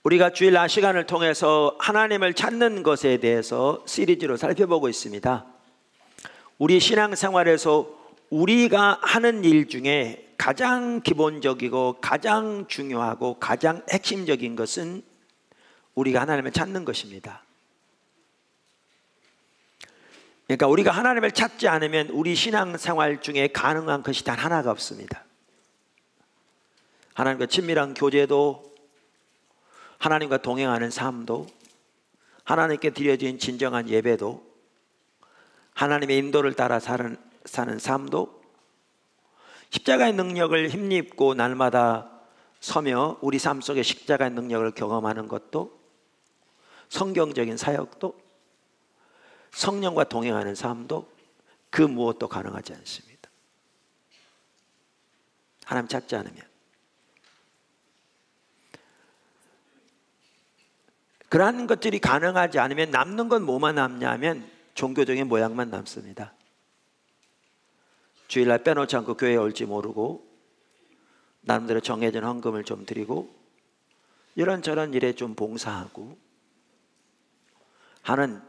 우리가 주일 낮 시간을 통해서 하나님을 찾는 것에 대해서 시리즈로 살펴보고 있습니다. 우리 신앙생활에서 우리가 하는 일 중에 가장 기본적이고 가장 중요하고 가장 핵심적인 것은 우리가 하나님을 찾는 것입니다. 그러니까 우리가 하나님을 찾지 않으면 우리 신앙생활 중에 가능한 것이 단 하나가 없습니다. 하나님과 친밀한 교제도, 하나님과 동행하는 삶도, 하나님께 드려진 진정한 예배도, 하나님의 인도를 따라 사는 삶도, 십자가의 능력을 힘입고 날마다 서며 우리 삶 속에 십자가의 능력을 경험하는 것도, 성경적인 사역도, 성령과 동행하는 삶도, 그 무엇도 가능하지 않습니다. 하나님 찾지 않으면. 그러한 것들이 가능하지 않으면 남는 건 뭐만 남냐면 종교적인 모양만 남습니다. 주일날 빼놓지 않고 교회에 올지 모르고 나름대로 정해진 헌금을 좀 드리고 이런저런 일에 좀 봉사하고 하는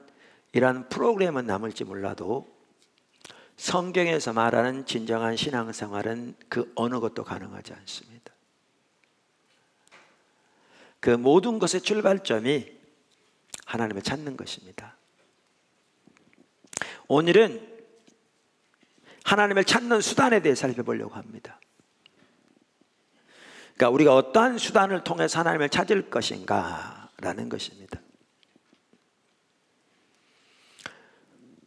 이러한 프로그램은 남을지 몰라도 성경에서 말하는 진정한 신앙생활은 그 어느 것도 가능하지 않습니다. 그 모든 것의 출발점이 하나님을 찾는 것입니다. 오늘은 하나님을 찾는 수단에 대해 살펴보려고 합니다. 그러니까 우리가 어떠한 수단을 통해서 하나님을 찾을 것인가 라는 것입니다.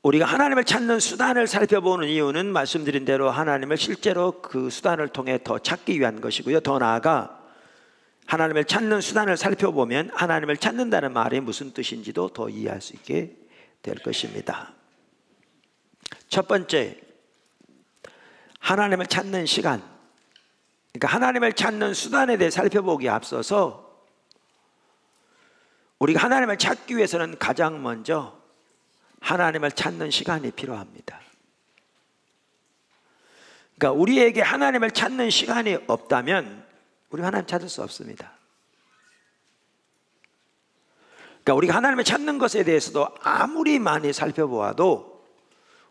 우리가 하나님을 찾는 수단을 살펴보는 이유는 말씀드린 대로 하나님을 실제로 그 수단을 통해 더 찾기 위한 것이고요. 더 나아가 하나님을 찾는 수단을 살펴보면 하나님을 찾는다는 말이 무슨 뜻인지도 더 이해할 수 있게 될 것입니다. 첫 번째, 하나님을 찾는 시간. 그러니까 하나님을 찾는 수단에 대해 살펴보기에 앞서서 우리가 하나님을 찾기 위해서는 가장 먼저 하나님을 찾는 시간이 필요합니다. 그러니까 우리에게 하나님을 찾는 시간이 없다면 우리가 하나님 찾을 수 없습니다. 그러니까 우리가 하나님을 찾는 것에 대해서도 아무리 많이 살펴보아도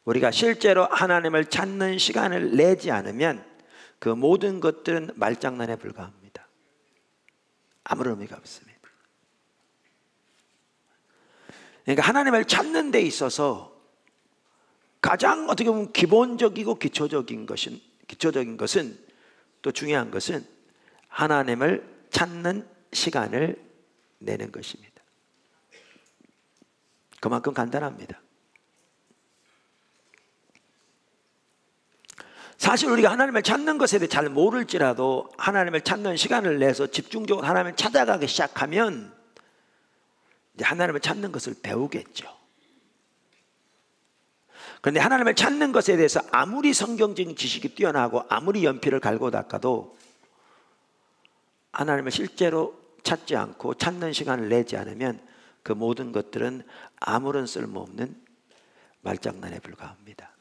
우리가 실제로 하나님을 찾는 시간을 내지 않으면 그 모든 것들은 말장난에 불과합니다. 아무런 의미가 없습니다. 그러니까 하나님을 찾는 데 있어서 가장 어떻게 보면 기본적이고 기초적인 것은 또 중요한 것은 하나님을 찾는 시간을 내는 것입니다. 그만큼 간단합니다. 사실 우리가 하나님을 찾는 것에 대해 잘 모를지라도 하나님을 찾는 시간을 내서 집중적으로 하나님을 찾아가기 시작하면 이제 하나님을 찾는 것을 배우겠죠. 그런데 하나님을 찾는 것에 대해서 아무리 성경적인 지식이 뛰어나고 아무리 연필을 갈고 닦아도 하나님을 실제로 찾지 않고 찾는 시간을 내지 않으면 그 모든 것들은 아무런 쓸모없는 말장난에 불과합니다.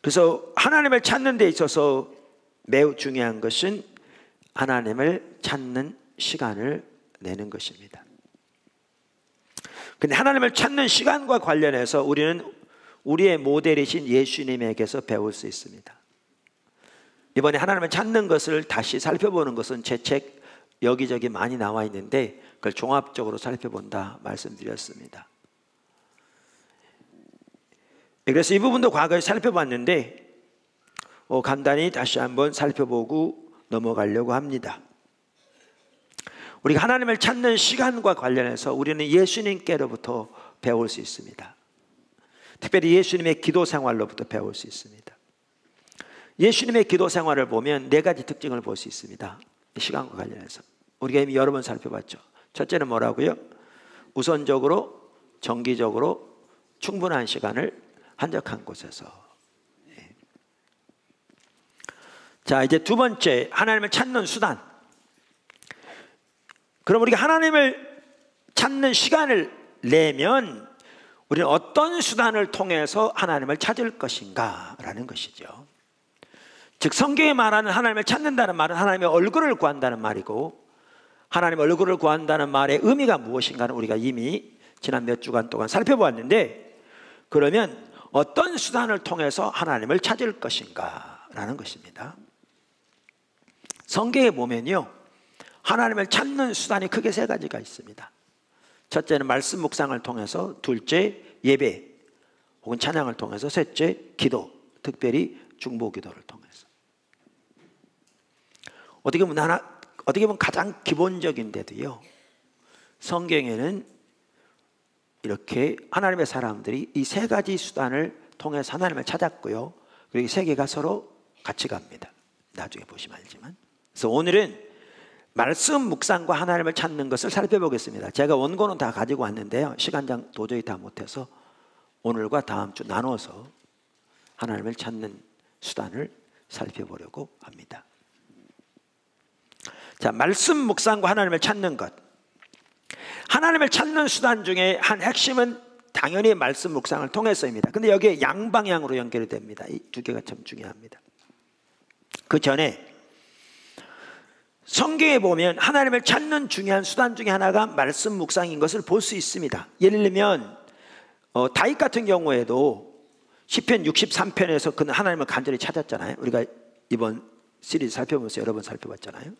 그래서 하나님을 찾는 데 있어서 매우 중요한 것은 하나님을 찾는 시간을 내는 것입니다. 근데 하나님을 찾는 시간과 관련해서 우리는 우리의 모델이신 예수님에게서 배울 수 있습니다. 이번에 하나님을 찾는 것을 다시 살펴보는 것은 제 책 여기저기 많이 나와 있는데 그걸 종합적으로 살펴본다 말씀드렸습니다. 그래서 이 부분도 과거에 살펴봤는데 간단히 다시 한번 살펴보고 넘어가려고 합니다. 우리가 하나님을 찾는 시간과 관련해서 우리는 예수님께로부터 배울 수 있습니다. 특별히 예수님의 기도 생활로부터 배울 수 있습니다. 예수님의 기도 생활을 보면 네 가지 특징을 볼 수 있습니다. 시간과 관련해서 우리가 이미 여러 번 살펴봤죠. 첫째는 뭐라고요? 우선적으로 정기적으로 충분한 시간을 한적한 곳에서. 자, 이제 두 번째, 하나님을 찾는 수단. 그럼 우리가 하나님을 찾는 시간을 내면 우리는 어떤 수단을 통해서 하나님을 찾을 것인가 라는 것이죠. 즉 성경에 말하는 하나님을 찾는다는 말은 하나님의 얼굴을 구한다는 말이고, 하나님의 얼굴을 구한다는 말의 의미가 무엇인가는 우리가 이미 지난 몇 주간 동안 살펴보았는데, 그러면 어떤 수단을 통해서 하나님을 찾을 것인가 라는 것입니다. 성경에 보면요, 하나님을 찾는 수단이 크게 세 가지가 있습니다. 첫째는 말씀 묵상을 통해서, 둘째 예배 혹은 찬양을 통해서, 셋째 기도, 특별히 중보 기도를 통해서. 어떻게 보면 가장 기본적인데도요, 성경에는 이렇게 하나님의 사람들이 이 세 가지 수단을 통해서 하나님을 찾았고요, 그리고 이 세 개가 서로 같이 갑니다. 나중에 보시면 알지만. 그래서 오늘은 말씀 묵상과 하나님을 찾는 것을 살펴보겠습니다. 제가 원고는 다 가지고 왔는데요, 시간상 도저히 다 못해서 오늘과 다음 주 나눠서 하나님을 찾는 수단을 살펴보려고 합니다. 자, 말씀 묵상과 하나님을 찾는 것. 하나님을 찾는 수단 중에 한 핵심은 당연히 말씀 묵상을 통해서입니다. 근데 여기에 양방향으로 연결이 됩니다. 이 두 개가 참 중요합니다. 그 전에 성경에 보면 하나님을 찾는 중요한 수단 중에 하나가 말씀 묵상인 것을 볼 수 있습니다. 예를 들면 다윗 같은 경우에도 시편 63편에서 그는 하나님을 간절히 찾았잖아요. 우리가 이번 시리즈 살펴보면서 여러 번 살펴봤잖아요.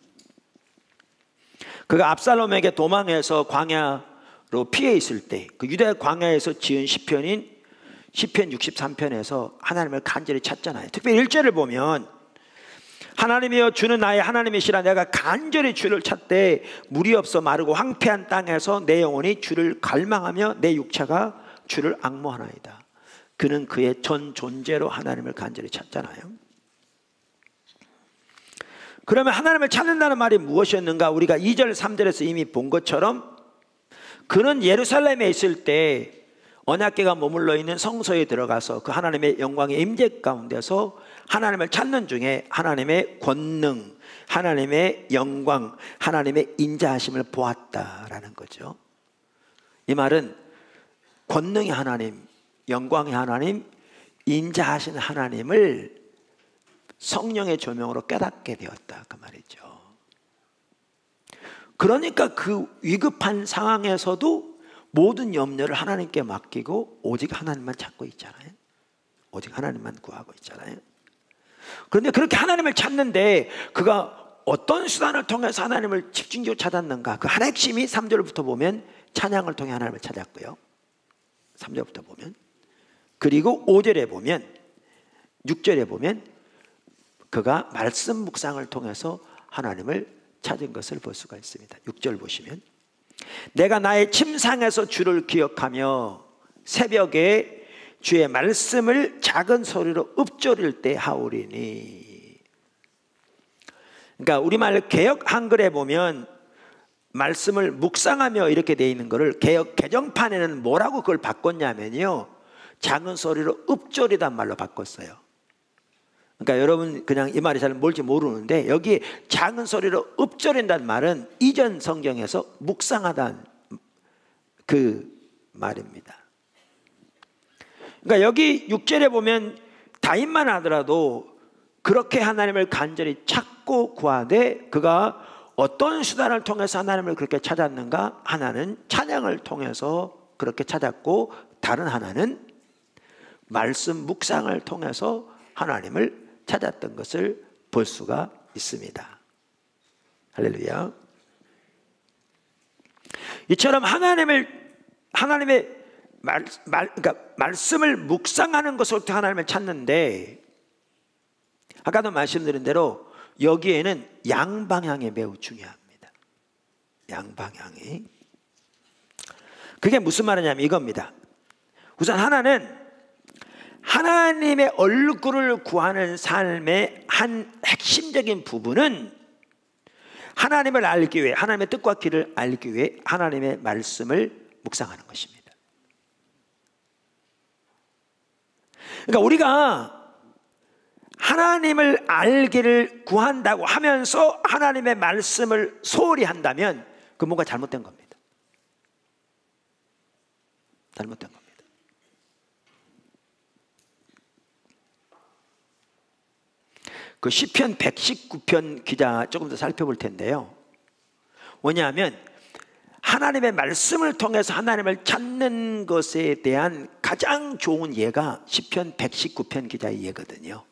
그가 압살롬에게 도망해서 광야로 피해 있을 때 그 유대 광야에서 지은 시편인 시편 63편에서 하나님을 간절히 찾잖아요. 특별히 1절을 보면 하나님이여 주는 나의 하나님이시라, 내가 간절히 주를 찾되 물이 없어 마르고 황폐한 땅에서 내 영혼이 주를 갈망하며 내 육체가 주를 앙모하나이다. 그는 그의 전 존재로 하나님을 간절히 찾잖아요. 그러면 하나님을 찾는다는 말이 무엇이었는가? 우리가 2절 3절에서 이미 본 것처럼 그는 예루살렘에 있을 때 언약궤가 머물러 있는 성소에 들어가서 그 하나님의 영광의 임재 가운데서 하나님을 찾는 중에 하나님의 권능, 하나님의 영광, 하나님의 인자하심을 보았다라는 거죠. 이 말은 권능의 하나님, 영광의 하나님, 인자하신 하나님을 성령의 조명으로 깨닫게 되었다, 그 말이죠. 그러니까 그 위급한 상황에서도 모든 염려를 하나님께 맡기고 오직 하나님만 찾고 있잖아요. 오직 하나님만 구하고 있잖아요. 그런데 그렇게 하나님을 찾는데 그가 어떤 수단을 통해서 하나님을 집중적으로 찾았는가? 그 한 핵심이 3절부터 보면 찬양을 통해 하나님을 찾았고요, 3절부터 보면, 그리고 5절에 보면, 6절에 보면 그가 말씀 묵상을 통해서 하나님을 찾은 것을 볼 수가 있습니다. 6절 보시면 내가 나의 침상에서 주를 기억하며 새벽에 주의 말씀을 작은 소리로 읊조릴 때 하오리니. 그러니까 우리말 개역 한글에 보면 말씀을 묵상하며 이렇게 되어 있는 것을 개역 개정판에는 뭐라고 그걸 바꿨냐면요, 작은 소리로 읊조리단 말로 바꿨어요. 그러니까 여러분 그냥 이 말이 잘 뭘지 모르는데 여기 작은 소리로 읊조린다는 말은 이전 성경에서 묵상하다는 그 말입니다. 그러니까 여기 6절에 보면 다윗만 하더라도 그렇게 하나님을 간절히 찾고 구하되 그가 어떤 수단을 통해서 하나님을 그렇게 찾았는가? 하나는 찬양을 통해서 그렇게 찾았고, 다른 하나는 말씀 묵상을 통해서 하나님을 찾았던 것을 볼 수가 있습니다. 할렐루야. 이처럼 하나님의 그러니까 말씀을 묵상하는 것으로부터 하나님을 찾는데, 아까도 말씀드린 대로 여기에는 양방향이 매우 중요합니다. 양방향이. 그게 무슨 말이냐면 이겁니다. 우선 하나는 하나님의 얼굴을 구하는 삶의 한 핵심적인 부분은 하나님을 알기 위해, 하나님의 뜻과 길을 알기 위해 하나님의 말씀을 묵상하는 것입니다. 그러니까 우리가 하나님을 알기를 구한다고 하면서 하나님의 말씀을 소홀히 한다면 그 뭔가 잘못된 겁니다. 잘못된 겁니다. 그 시편 119편 기자 조금 더 살펴볼 텐데요. 뭐냐면 하나님의 말씀을 통해서 하나님을 찾는 것에 대한 가장 좋은 예가 시편 119편 기자의 예거든요.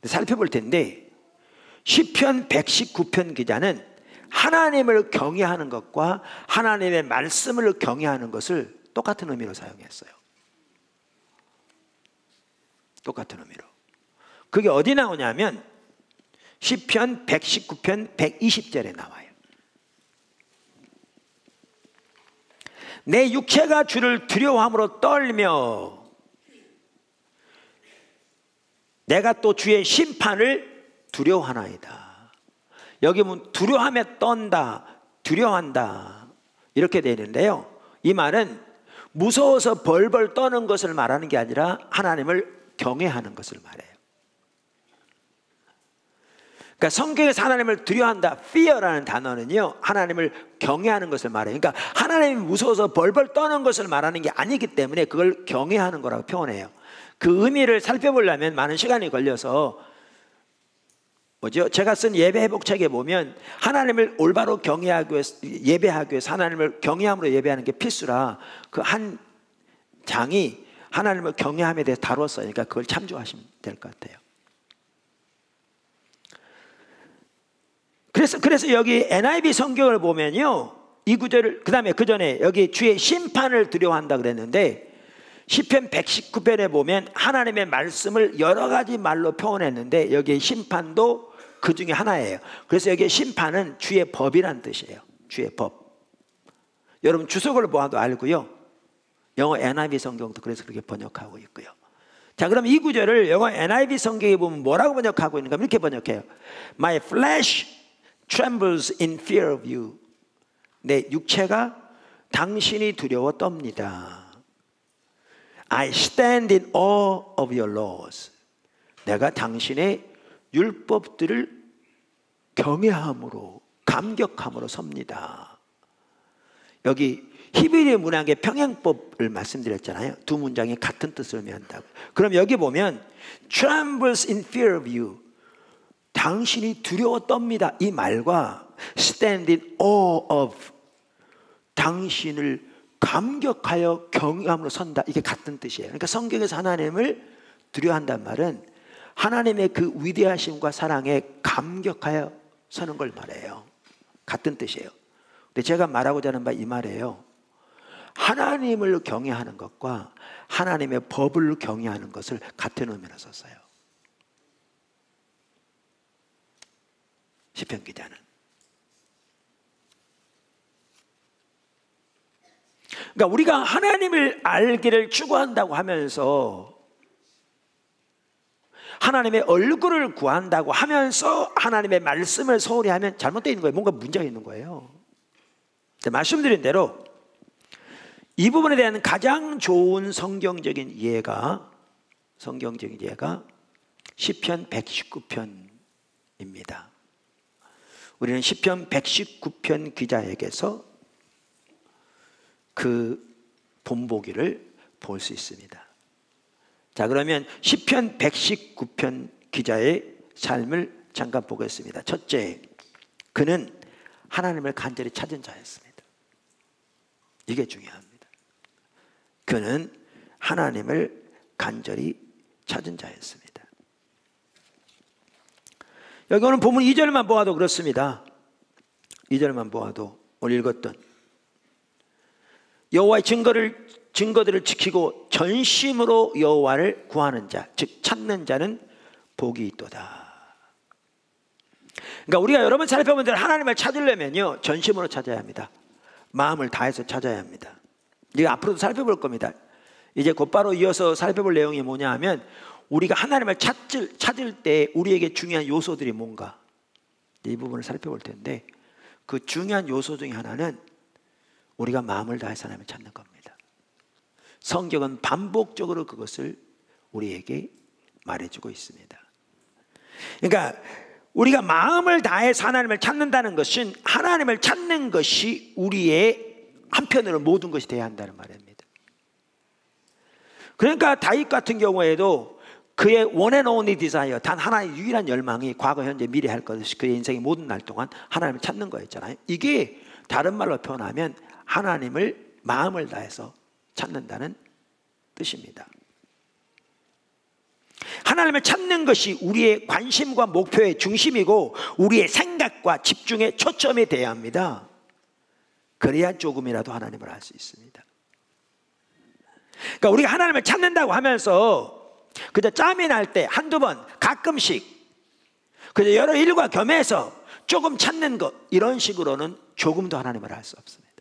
살펴볼 텐데 시편 119편 기자는 하나님을 경외하는 것과 하나님의 말씀을 경외하는 것을 똑같은 의미로 사용했어요. 똑같은 의미로. 그게 어디 나오냐면 시편 119편 120절에 나와요. 내 육체가 주를 두려워함으로 떨며 내가 또 주의 심판을 두려워하나이다. 여기 보면 두려워하며 떤다, 두려워한다 이렇게 되는데요. 이 말은 무서워서 벌벌 떠는 것을 말하는 게 아니라 하나님을 경외하는 것을 말해요. 그러니까 성경에서 하나님을 두려워한다, fear라는 단어는요, 하나님을 경외하는 것을 말해요. 그러니까 하나님이 무서워서 벌벌 떠는 것을 말하는 게 아니기 때문에 그걸 경외하는 거라고 표현해요. 그 의미를 살펴보려면 많은 시간이 걸려서 제가 쓴 예배 회복 책에 보면 하나님을 올바로 경외하기 위해서, 예배하기 위해서 하나님을 경외함으로 예배하는 게 필수라 그 한 장이 하나님을 경외함에 대해서 다뤘어요. 그러니까 그걸 참조하시면 될 것 같아요. 그래서 여기 NIV 성경을 보면요, 이 구절을, 그 다음에 그 전에 여기 주의 심판을 두려워한다 그랬는데 시편 119편에 보면 하나님의 말씀을 여러 가지 말로 표현했는데 여기에 심판도 그 중에 하나예요. 그래서 여기에 심판은 주의 법이란 뜻이에요. 주의 법. 여러분 주석을 보아도 알고요, 영어 NIV 성경도 그래서 그렇게 번역하고 있고요. 자, 그럼 이 구절을 영어 NIV 성경에 보면 뭐라고 번역하고 있는가? 이렇게 번역해요. My flesh trembles in fear of you. 내 육체가 당신이 두려워 떱니다. I stand in awe of your laws. 내가 당신의 율법들을 경외함으로, 감격함으로 섭니다. 여기 히브리 문학의 평행법을 말씀드렸잖아요. 두 문장이 같은 뜻을 의미한다고. 그럼 여기 보면 trembles in fear of you, 당신이 두려워 떱니다, 이 말과 stand in awe of, 당신을 감격하여 경외함으로 선다, 이게 같은 뜻이에요. 그러니까 성경에서 하나님을 두려워한다는 말은 하나님의 그 위대하심과 사랑에 감격하여 서는 걸 말해요. 같은 뜻이에요. 근데 제가 말하고자 하는 바 이 말이에요. 하나님을 경외하는 것과 하나님의 법을 경외하는 것을 같은 의미로 썼어요. 시편 기자는. 그러니까 우리가 하나님을 알기를 추구한다고 하면서, 하나님의 얼굴을 구한다고 하면서 하나님의 말씀을 소홀히 하면 잘못되어 있는 거예요. 뭔가 문제가 있는 거예요. 말씀드린 대로 이 부분에 대한 가장 좋은 성경적인 이해가 시편 119편입니다. 우리는 시편 119편 기자에게서 그 본보기를 볼 수 있습니다. 자, 그러면 시편 119편 기자의 삶을 잠깐 보겠습니다. 첫째, 그는 하나님을 간절히 찾은 자였습니다. 이게 중요합니다. 그는 하나님을 간절히 찾은 자였습니다. 여기 오늘 본문 2절만 보아도 그렇습니다. 2절만 보아도 오늘 읽었던 여호와의 증거들을 지키고 전심으로 여호와를 구하는 자, 즉 찾는 자는 복이 있도다. 그러니까 우리가 여러 번 살펴본 대로 하나님을 찾으려면요, 전심으로 찾아야 합니다. 마음을 다해서 찾아야 합니다. 이거 앞으로도 살펴볼 겁니다. 이제 곧바로 이어서 살펴볼 내용이 뭐냐 하면, 우리가 하나님을 찾을 때 우리에게 중요한 요소들이 뭔가, 이 부분을 살펴볼 텐데, 그 중요한 요소 중에 하나는 우리가 마음을 다해서 하나님을 찾는 겁니다. 성경은 반복적으로 그것을 우리에게 말해주고 있습니다. 그러니까 우리가 마음을 다해서 하나님을 찾는다는 것은 하나님을 찾는 것이 우리의 한편으로 모든 것이 되어야 한다는 말입니다. 그러니까 다윗 같은 경우에도 그의 one and only desire, 단 하나의 유일한 열망이 과거, 현재, 미래 할 것이 그의 인생의 모든 날 동안 하나님을 찾는 거였잖아요. 이게 다른 말로 표현하면 하나님을 마음을 다해서 찾는다는 뜻입니다. 하나님을 찾는 것이 우리의 관심과 목표의 중심이고 우리의 생각과 집중의 초점이 되어야 합니다. 그래야 조금이라도 하나님을 알 수 있습니다. 그러니까 우리가 하나님을 찾는다고 하면서 그저 짬이 날 때 한두 번 가끔씩 그저 여러 일과 겸해서 조금 찾는 것, 이런 식으로는 조금도 하나님을 알 수 없습니다.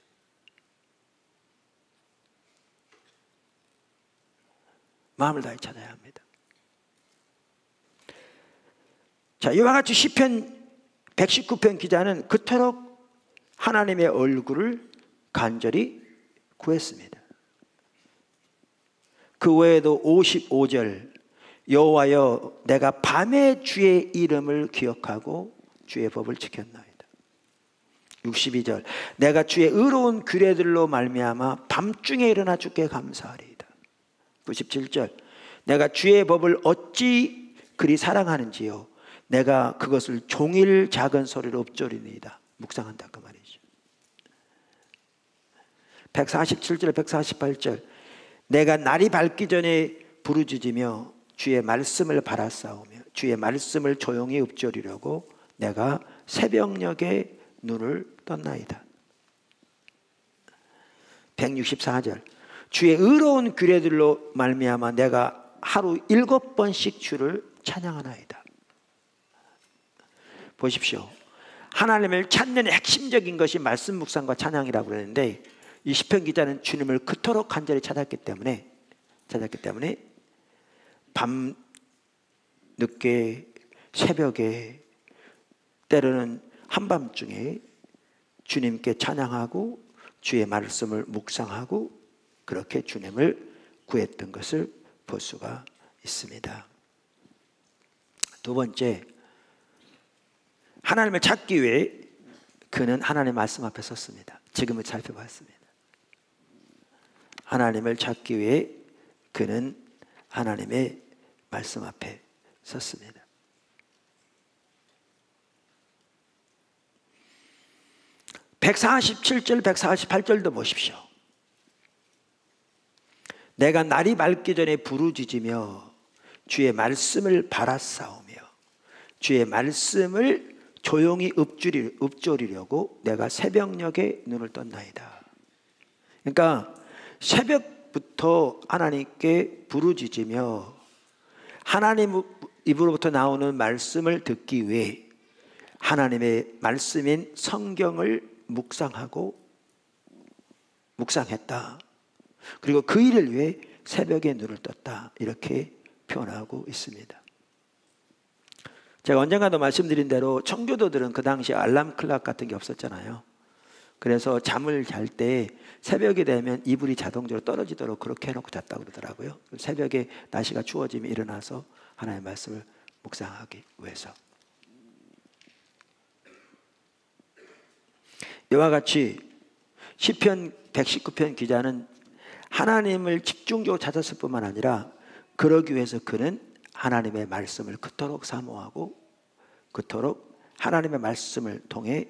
마음을 다해 찾아야 합니다. 자, 이와 같이 시편 119편 기자는 그토록 하나님의 얼굴을 간절히 구했습니다. 그 외에도 55절, 여호와여 내가 밤에 주의 이름을 기억하고 주의 법을 지켰나이다. 62절, 내가 주의 의로운 규례들로 말미암아 밤중에 일어나 주께 감사하리이다. 97절, 내가 주의 법을 어찌 그리 사랑하는지요 내가 그것을 종일 작은 소리로 읊조리니이다. 묵상한다 그 말이죠. 147절 148절, 내가 날이 밝기 전에 부르짖으며 주의 말씀을 바라싸우며 주의 말씀을 조용히 읊조리려고 내가 새벽녘에 눈을 떴나이다. 164절, 주의 의로운 규례들로 말미암아 내가 하루 7번씩 주를 찬양하나이다. 보십시오. 하나님을 찾는 핵심적인 것이 말씀 묵상과 찬양이라고 그러는데 이 시편 기자는 주님을 그토록 간절히 찾았기 때문에 밤 늦게 새벽에 때로는 한밤중에 주님께 찬양하고 주의 말씀을 묵상하고 그렇게 주님을 구했던 것을 볼 수가 있습니다. 두 번째, 하나님을 찾기 위해 그는 하나님의 말씀 앞에 섰습니다. 지금을 살펴봤습니다. 하나님을 찾기 위해 그는 하나님의 말씀 앞에 섰습니다. (147절) 148절도 보십시오. 내가 날이 밝기 전에 부르짖으며 주의 말씀을 바라싸우며 주의 말씀을 조용히 읊조리려고 내가 새벽녘에 눈을 떴나이다. 그러니까 새벽부터 하나님께 부르짖으며 하나님 입으로부터 나오는 말씀을 듣기 위해 하나님의 말씀인 성경을 묵상했다. 그리고 그 일을 위해 새벽에 눈을 떴다. 이렇게 표현하고 있습니다. 제가 언젠가도 말씀드린 대로 청교도들은 그 당시 알람 클락 같은 게 없었잖아요. 그래서 잠을 잘 때 새벽이 되면 이불이 자동적으로 떨어지도록 그렇게 해놓고 잤다고 그러더라고요. 새벽에 날씨가 추워지면 일어나서 하나님의 말씀을 묵상하기 위해서. 이와 같이 시편 119편 기자는 하나님을 집중적으로 찾았을 뿐만 아니라 그러기 위해서 그는 하나님의 말씀을 그토록 사모하고 그토록 하나님의 말씀을 통해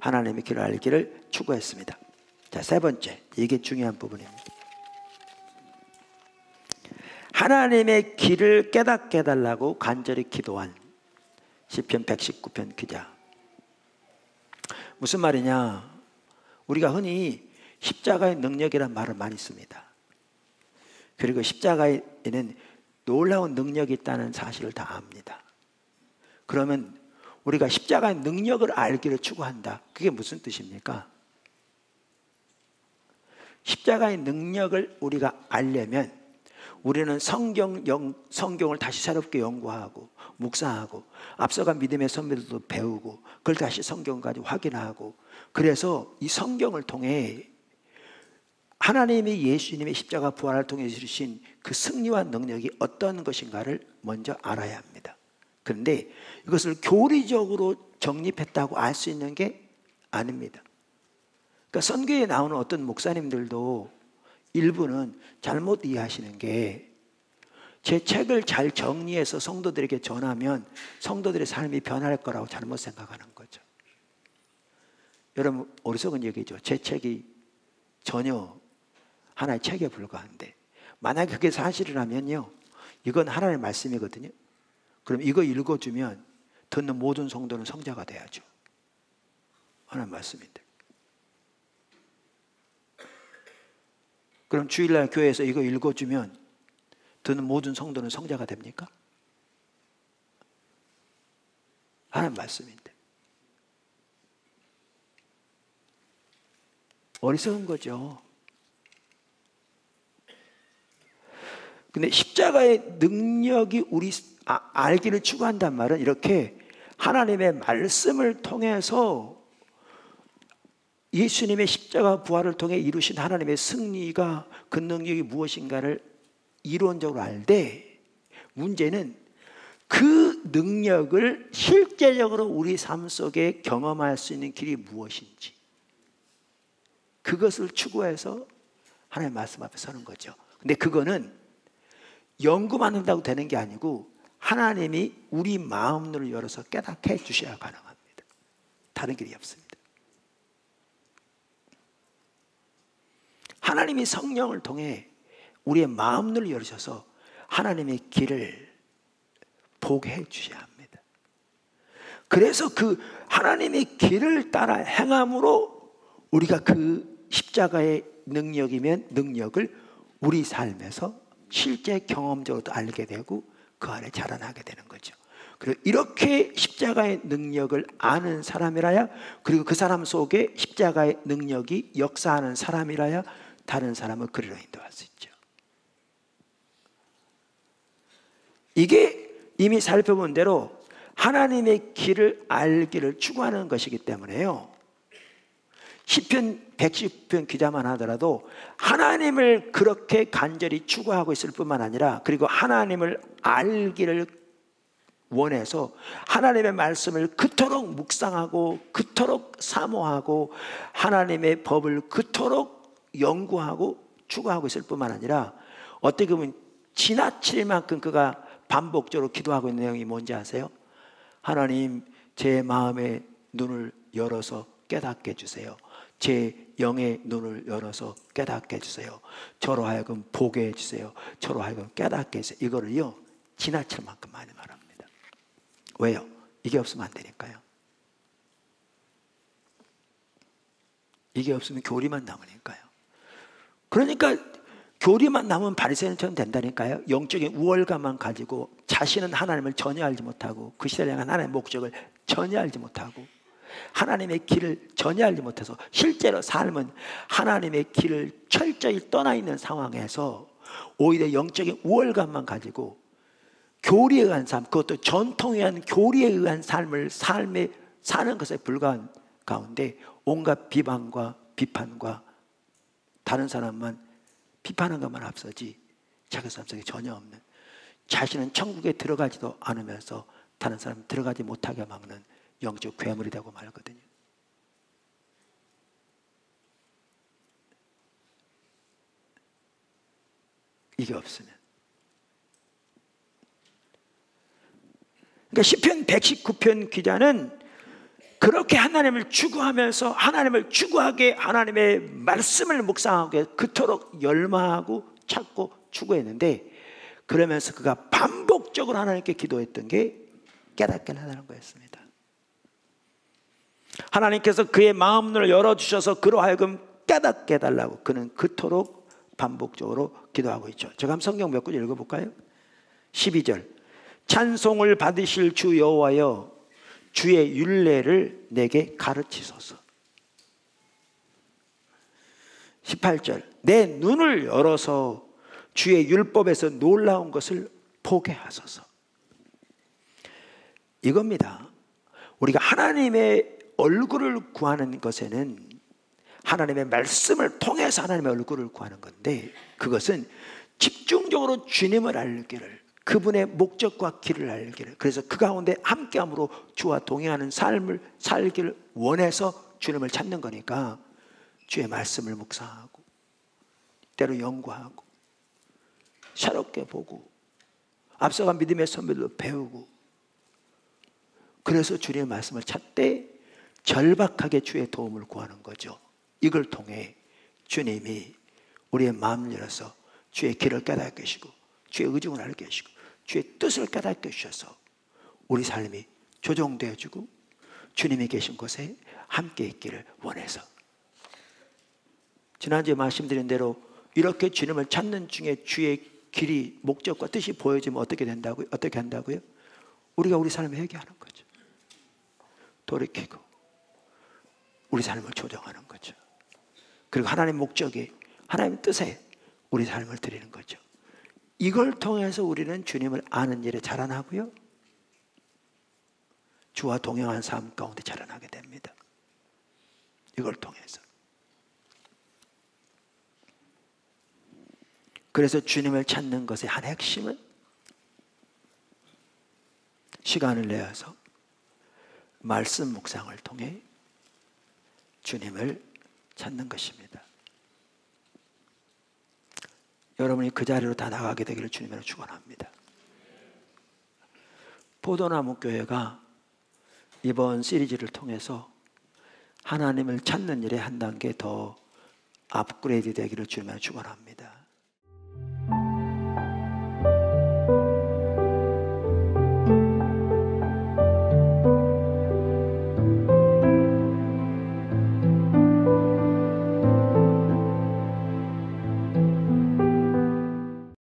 하나님의 길을 알기를 추구했습니다. 자, 세 번째, 이게 중요한 부분입니다. 하나님의 길을 깨닫게 해달라고 간절히 기도한 시편 119편 기자. 무슨 말이냐? 우리가 흔히 십자가의 능력이란 말을 많이 씁니다. 그리고 십자가에는 놀라운 능력이 있다는 사실을 다 압니다. 그러면 우리가 십자가의 능력을 알기를 추구한다. 그게 무슨 뜻입니까? 십자가의 능력을 우리가 알려면 우리는 성경을 다시 새롭게 연구하고 묵상하고 앞서간 믿음의 선배들도 배우고 그걸 다시 성경까지 확인하고 그래서 이 성경을 통해 하나님이 예수님의 십자가 부활을 통해 주신 그 승리와 능력이 어떤 것인가를 먼저 알아야 합니다. 그런데 이것을 교리적으로 정립했다고 알 수 있는 게 아닙니다. 그러니까 선교에 나오는 어떤 목사님들도 일부는 잘못 이해하시는 게 제 책을 잘 정리해서 성도들에게 전하면 성도들의 삶이 변할 거라고 잘못 생각하는 거죠. 여러분, 어리석은 얘기죠. 제 책이 전혀 하나의 책에 불과한데, 만약에 그게 사실이라면요, 이건 하나님의 말씀이거든요. 그럼 이거 읽어주면 듣는 모든 성도는 성자가 돼야죠. 하나님 말씀인데. 그럼 주일날 교회에서 이거 읽어주면 듣는 모든 성도는 성자가 됩니까? 하나님 말씀인데. 어리석은 거죠. 근데 십자가의 능력이 우리 알기를 추구한단 말은 이렇게 하나님의 말씀을 통해서 예수님의 십자가 부활을 통해 이루신 하나님의 승리가 그 능력이 무엇인가를 이론적으로 알되, 문제는 그 능력을 실제적으로 우리 삶 속에 경험할 수 있는 길이 무엇인지, 그것을 추구해서 하나님의 말씀 앞에 서는 거죠. 근데 그거는 연구만 한다고 되는 게 아니고 하나님이 우리 마음을 열어서 깨닫게 해주셔야 가능합니다. 다른 길이 없습니다. 하나님이 성령을 통해 우리의 마음을 열으셔서 하나님의 길을 보게 해주셔야 합니다. 그래서 그 하나님의 길을 따라 행함으로 우리가 그 십자가의 능력이면 능력을 우리 삶에서 실제 경험적으로도 알게 되고 그 안에 자라나게 되는 거죠. 그리고 이렇게 십자가의 능력을 아는 사람이라야, 그리고 그 사람 속에 십자가의 능력이 역사하는 사람이라야 다른 사람을 그리로 인도할 수 있죠. 이게 이미 살펴본 대로 하나님의 길을 알기를 추구하는 것이기 때문에요, 시편 110편 기자만 하더라도 하나님을 그렇게 간절히 추구하고 있을 뿐만 아니라, 그리고 하나님을 알기를 원해서 하나님의 말씀을 그토록 묵상하고 그토록 사모하고 하나님의 법을 그토록 연구하고 추구하고 있을 뿐만 아니라, 어떻게 보면 지나칠 만큼 그가 반복적으로 기도하고 있는 내용이 뭔지 아세요? 하나님, 제 마음의 눈을 열어서 깨닫게 해주세요. 제 영의 눈을 열어서 깨닫게 해주세요. 저로 하여금 보게 해주세요. 저로 하여금 깨닫게 해주세요. 이거를요, 지나칠 만큼 많이 말합니다. 왜요? 이게 없으면 안 되니까요. 이게 없으면 교리만 남으니까요. 그러니까 교리만 남으면 바리새인처럼 된다니까요. 영적인 우월감만 가지고 자신은 하나님을 전혀 알지 못하고 그 시대를 향한 하나님의 목적을 전혀 알지 못하고 하나님의 길을 전혀 알지 못해서 실제로 삶은 하나님의 길을 철저히 떠나 있는 상황에서 오히려 영적인 우월감만 가지고 교리에 의한 삶, 그것도 전통에 의한 교리에 의한 삶을 사는 것에 불과한 가운데 온갖 비방과 비판과 다른 사람만 비판한 것만 앞서지 자기 삶 속에 전혀 없는, 자신은 천국에 들어가지도 않으면서 다른 사람 들어가지 못하게 막는 영적 괴물이 되고 말거든요. 이게 없으면. 그러니까 시편 119편 기자는 그렇게 하나님을 추구하면서 하나님을 추구하게 하나님의 말씀을 묵상하게 그토록 열망하고 찾고 추구했는데, 그러면서 그가 반복적으로 하나님께 기도했던 게 깨닫게 하라는 거였습니다. 하나님께서 그의 마음을 열어주셔서 그로 하여금 깨닫게 해달라고 그는 그토록 반복적으로 기도하고 있죠. 제가 한번 성경 몇 구절 읽어볼까요? 12절, 찬송을 받으실 주 여호와여, 주의 율례를 내게 가르치소서. 18절, 내 눈을 열어서 주의 율법에서 놀라운 것을 보게 하소서. 이겁니다. 우리가 하나님의 얼굴을 구하는 것에는 하나님의 말씀을 통해서 하나님의 얼굴을 구하는 건데, 그것은 집중적으로 주님을 알기를, 그분의 목적과 길을 알기를, 그래서 그 가운데 함께함으로 주와 동행하는 삶을 살기를 원해서 주님을 찾는 거니까 주의 말씀을 묵상하고 때로 연구하고 새롭게 보고 앞서간 믿음의 선배들도 배우고, 그래서 주님의 말씀을 찾되 절박하게 주의 도움을 구하는 거죠. 이걸 통해 주님이 우리의 마음을 열어서 주의 길을 깨닫게 하시고, 주의 의중을 알게 하시고, 주의 뜻을 깨닫게 하셔서 우리 삶이 조정되어 주고 주님이 계신 곳에 함께 있기를 원해서, 지난주에 말씀드린 대로 이렇게 주님을 찾는 중에 주의 길이, 목적과 뜻이 보여지면 어떻게 된다고요? 어떻게 한다고요? 우리가 우리 삶을 회개하는 거죠. 돌이키고 우리 삶을 조정하는 거죠. 그리고 하나님의 목적에, 하나님의 뜻에 우리 삶을 드리는 거죠. 이걸 통해서 우리는 주님을 아는 일에 자라나고요, 주와 동행한 삶 가운데 자라나게 됩니다. 이걸 통해서. 그래서 주님을 찾는 것의 한 핵심은 시간을 내어서 말씀 묵상을 통해 주님을 찾는 것입니다. 여러분이 그 자리로 다 나가게 되기를 주님으로 축원합니다. 포도나무 교회가 이번 시리즈를 통해서 하나님을 찾는 일에 한 단계 더 업그레이드 되기를 주님으로 축원합니다.